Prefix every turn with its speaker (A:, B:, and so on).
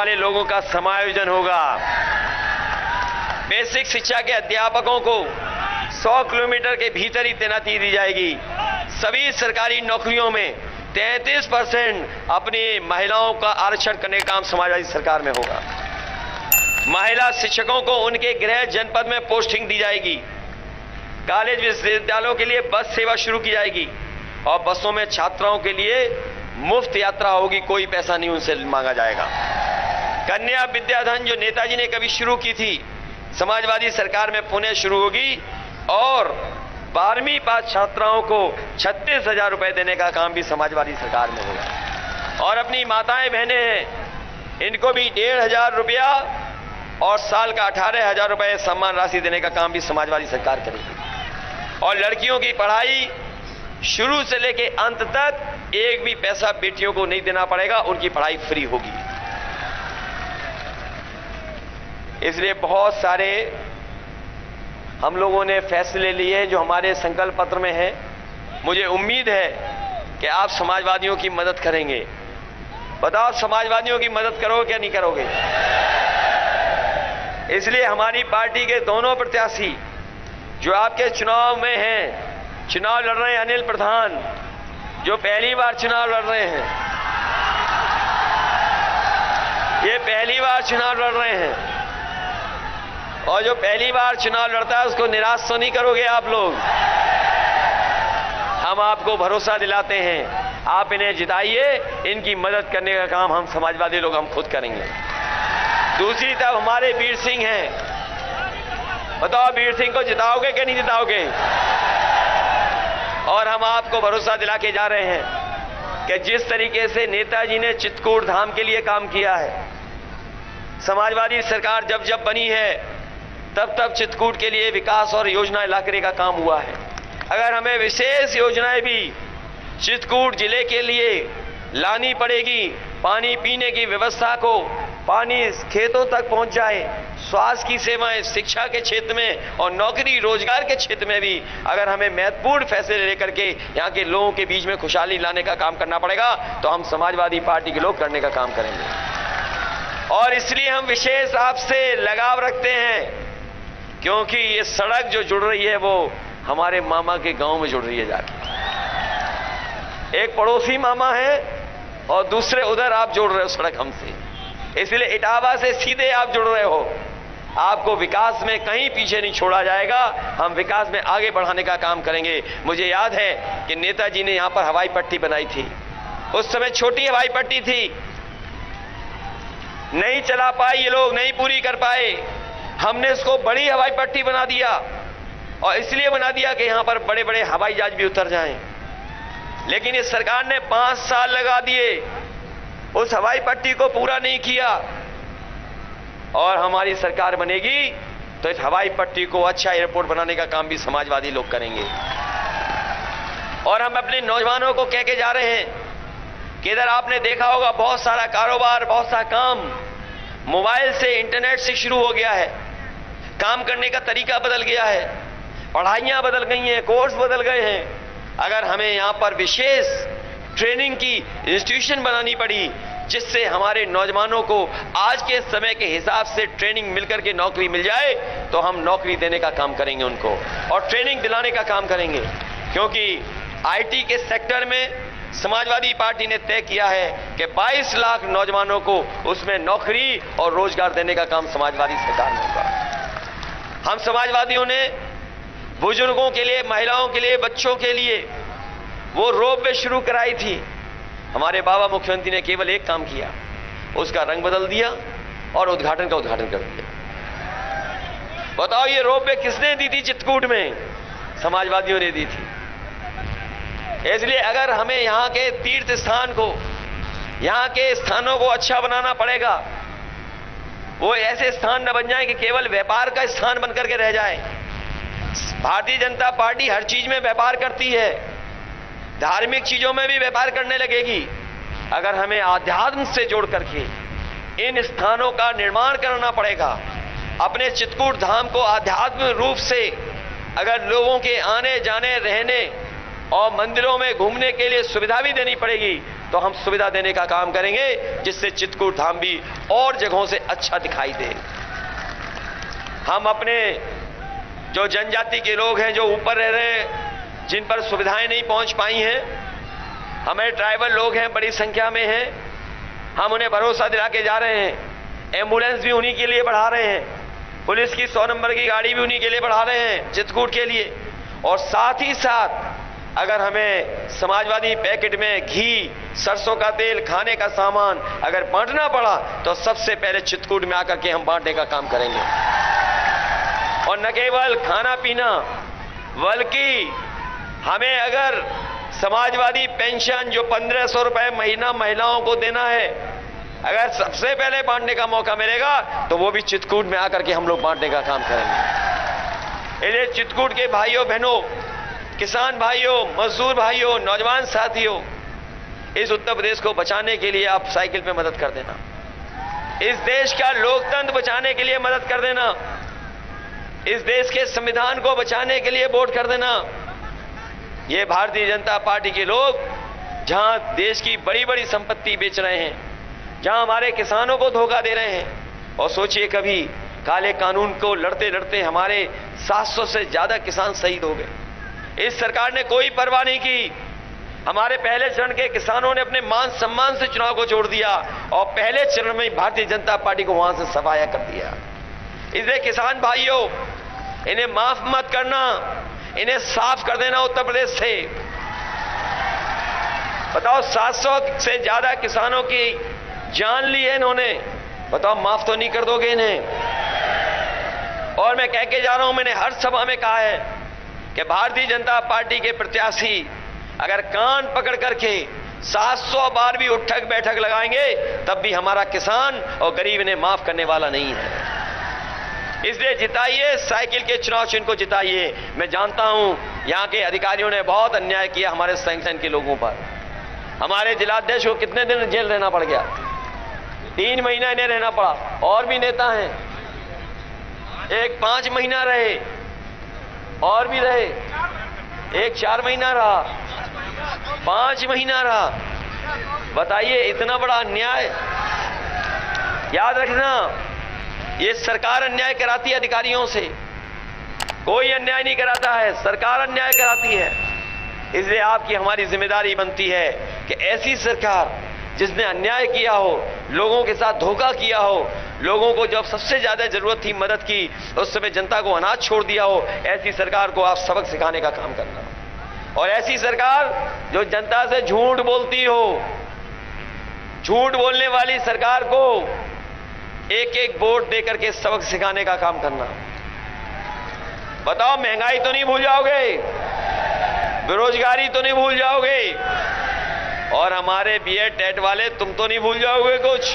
A: वाले लोगों का समायोजन होगा। बेसिक शिक्षा के अध्यापकों को 100 किलोमीटर के भीतर ही तैनाती दी जाएगी। सभी सरकारी नौकरियों में 33% अपनी महिलाओं का आरक्षण करने का काम समाजवादी सरकार में होगा। महिला शिक्षकों को उनके गृह जनपद में पोस्टिंग दी जाएगी। कॉलेज विश्वविद्यालयों के लिए बस सेवा शुरू की जाएगी और बसों में छात्राओं के लिए मुफ्त यात्रा होगी, कोई पैसा नहीं उनसे मांगा जाएगा। कन्या विद्याधन जो नेताजी ने कभी शुरू की थी, समाजवादी सरकार में पुनः शुरू होगी और 12वीं पास छात्राओं को 36,000 रुपए देने का काम भी समाजवादी सरकार में होगा। और अपनी माताएं बहनें हैं, इनको भी 1,500 रुपया और साल का 18,000 रुपए सम्मान राशि देने का काम भी समाजवादी सरकार करेगी। और लड़कियों की पढ़ाई शुरू से लेके अंत तक एक भी पैसा बेटियों को नहीं देना पड़ेगा, उनकी पढ़ाई फ्री होगी। इसलिए बहुत सारे हम लोगों ने फैसले लिए जो हमारे संकल्प पत्र में है। मुझे उम्मीद है कि आप समाजवादियों की मदद करेंगे। बताओ, समाजवादियों की मदद करोगे क्या नहीं करोगे? इसलिए हमारी पार्टी के दोनों प्रत्याशी जो आपके चुनाव में हैं, चुनाव लड़ रहे हैं, अनिल प्रधान जो पहली बार चुनाव लड़ रहे हैं, ये पहली बार चुनाव लड़ रहे हैं, और जो पहली बार चुनाव लड़ता है उसको निराश तो नहीं करोगे आप लोग? हम आपको भरोसा दिलाते हैं, आप इन्हें जिताइए, इनकी मदद करने का काम हम समाजवादी लोग हम खुद करेंगे। दूसरी तरफ हमारे वीर सिंह हैं, बताओ वीर सिंह को जिताओगे कि नहीं जिताओगे? और हम आपको भरोसा दिला के जा रहे हैं कि जिस तरीके से नेताजी ने चित्रकूट धाम के लिए काम किया है, समाजवादी सरकार जब जब बनी है तब तब चित्रकूट के लिए विकास और योजनाएं लाने का काम हुआ है। अगर हमें विशेष योजनाएं भी चित्रकूट जिले के लिए लानी पड़ेगी, पानी पीने की व्यवस्था को, पानी खेतों तक पहुंच जाए, स्वास्थ्य की सेवाएं, शिक्षा के क्षेत्र में और नौकरी रोजगार के क्षेत्र में भी अगर हमें महत्वपूर्ण फैसले लेकर के यहाँ के लोगों के बीच में खुशहाली लाने का काम करना पड़ेगा तो हम समाजवादी पार्टी के लोग करने का काम करेंगे। और इसलिए हम विशेष आपसे लगाव रखते हैं क्योंकि ये सड़क जो जुड़ रही है वो हमारे मामा के गांव में जुड़ रही है जाके। एक पड़ोसी मामा है और दूसरे उधर आप जोड़ रहे हो सड़क हमसे, इसलिए इटावा से सीधे आप जुड़ रहे हो। आपको विकास में कहीं पीछे नहीं छोड़ा जाएगा, हम विकास में आगे बढ़ाने का काम करेंगे। मुझे याद है कि नेताजी ने यहां पर हवाई पट्टी बनाई थी, उस समय छोटी हवाई पट्टी थी, नहीं चला पाए ये लोग, नहीं पूरी कर पाए। हमने इसको बड़ी हवाई पट्टी बना दिया और इसलिए बना दिया कि यहां पर बड़े बड़े हवाई जहाज भी उतर जाएं। लेकिन इस सरकार ने 5 साल लगा दिए, उस हवाई पट्टी को पूरा नहीं किया। और हमारी सरकार बनेगी तो इस हवाई पट्टी को अच्छा एयरपोर्ट बनाने का काम भी समाजवादी लोग करेंगे। और हम अपने नौजवानों को कह के जा रहे हैं कि इधर आपने देखा होगा बहुत सारा कारोबार, बहुत सारा काम मोबाइल से, इंटरनेट से शुरू हो गया है। काम करने का तरीका बदल गया है, पढ़ाइयां बदल गई हैं, कोर्स बदल गए हैं। अगर हमें यहां पर विशेष ट्रेनिंग की इंस्टीट्यूशन बनानी पड़ी जिससे हमारे नौजवानों को आज के समय के हिसाब से ट्रेनिंग मिलकर के नौकरी मिल जाए तो हम नौकरी देने का काम करेंगे उनको और ट्रेनिंग दिलाने का काम करेंगे। क्योंकि आईटी के सेक्टर में समाजवादी पार्टी ने तय किया है कि 22 लाख नौजवानों को उसमें नौकरी और रोजगार देने का काम समाजवादी सरकार में होगा। हम समाजवादियों ने बुजुर्गों के लिए, महिलाओं के लिए, बच्चों के लिए वो रोपवे शुरू कराई थी। हमारे बाबा मुख्यमंत्री ने केवल एक काम किया, उसका रंग बदल दिया और उद्घाटन कर दिया। बताओ ये रोपवे किसने दी थी? चित्रकूट में समाजवादियों ने दी थी। इसलिए अगर हमें यहाँ के तीर्थ स्थान को, यहाँ के स्थानों को अच्छा बनाना पड़ेगा, वो ऐसे स्थान न बन जाए कि केवल व्यापार का स्थान बनकर के रह जाए। भारतीय जनता पार्टी हर चीज में व्यापार करती है, धार्मिक चीजों में भी व्यापार करने लगेगी। अगर हमें आध्यात्म से जोड़ करके इन स्थानों का निर्माण करना पड़ेगा, अपने चित्रकूट धाम को आध्यात्मिक रूप से अगर लोगों के आने जाने, रहने और मंदिरों में घूमने के लिए सुविधा भी देनी पड़ेगी, तो हम सुविधा देने का काम करेंगे, जिससे चित्रकूट धाम भी और जगहों से अच्छा दिखाई दे। हम अपने जो जनजाति के लोग हैं, जो ऊपर रह रहे हैं, जिन पर सुविधाएं नहीं पहुंच पाई हैं, हमारे ट्राइबल लोग हैं, बड़ी संख्या में हैं, हम उन्हें भरोसा दिला के जा रहे हैं। एम्बुलेंस भी उन्हीं के लिए बढ़ा रहे हैं, पुलिस की 100 नंबर की गाड़ी भी उन्हीं के लिए बढ़ा रहे हैं चित्रकूट के लिए। और साथ ही साथ अगर हमें समाजवादी पैकेट में घी, सरसों का तेल, खाने का सामान अगर बांटना पड़ा तो सबसे पहले चित्रकूट में आकर के हम बांटने का काम करेंगे। और न केवल खाना पीना, बल्कि हमें अगर समाजवादी पेंशन जो 1500 रुपए महीना महिलाओं को देना है, अगर सबसे पहले बांटने का मौका मिलेगा तो वो भी चित्रकूट में आकर के हम लोग बांटने का काम करेंगे। इसलिए चित्रकूट के भाइयों बहनों, किसान भाइयों, मजदूर भाइयों, नौजवान साथियों, इस उत्तर प्रदेश को बचाने के लिए आप साइकिल पे मदद कर देना, इस देश का लोकतंत्र बचाने के लिए मदद कर देना, इस देश के संविधान को बचाने के लिए वोट कर देना। ये भारतीय जनता पार्टी के लोग जहां देश की बड़ी बड़ी संपत्ति बेच रहे हैं, जहां हमारे किसानों को धोखा दे रहे हैं, और सोचिए कभी काले कानून को लड़ते लड़ते हमारे 700 से ज्यादा किसान शहीद हो गए। इस सरकार ने कोई परवाह नहीं की। हमारे पहले चरण के किसानों ने अपने मान सम्मान से चुनाव को छोड़ दिया और पहले चरण में भारतीय जनता पार्टी को वहां से सफाया कर दिया। इसलिए किसान भाइयों, इन्हें माफ मत करना, इन्हें साफ कर देना उत्तर प्रदेश से। बताओ, 700 से ज्यादा किसानों की जान ली है इन्होंने, बताओ माफ तो नहीं कर दोगे इन्हें? और मैं कह के जा रहा हूं, मैंने हर सभा में कहा है कि भारतीय जनता पार्टी के प्रत्याशी अगर कान पकड़ करके 700 बार भी उठक बैठक लगाएंगे तब भी हमारा किसान और गरीब इन्हें माफ करने वाला नहीं है। इसलिए जिताइए, साइकिल के चुनाव चिन्ह को जिताइए। मैं जानता हूं यहां के अधिकारियों ने बहुत अन्याय किया हमारे संगठन के लोगों पर। हमारे जिलाध्यक्ष को कितने दिन जेल रहना पड़ गया? 3 महीना इन्हें रहना पड़ा। और भी नेता हैं, एक 5 महीना रहे, और भी रहे, एक 4 महीना रहा, 5 महीना रहा। बताइए, इतना बड़ा अन्याय। याद रखना, ये सरकार अन्याय कराती है अधिकारियों से, कोई अन्याय नहीं कराता है, सरकार अन्याय कराती है। इसलिए आपकी हमारी जिम्मेदारी बनती है कि ऐसी सरकार जिसने अन्याय किया हो, लोगों के साथ धोखा किया हो, लोगों को जब सबसे ज्यादा जरूरत थी मदद की, उस समय जनता को अनाज छोड़ दिया हो, ऐसी सरकार को आप सबक सिखाने का काम करना। और ऐसी सरकार जो जनता से झूठ बोलती हो, झूठ बोलने वाली सरकार को एक एक वोट देकर के सबक सिखाने का काम करना। बताओ, महंगाई तो नहीं भूल जाओगे, बेरोजगारी तो नहीं भूल जाओगे, और हमारे बीएड टेट वाले तुम तो नहीं भूल जाओगे कुछ?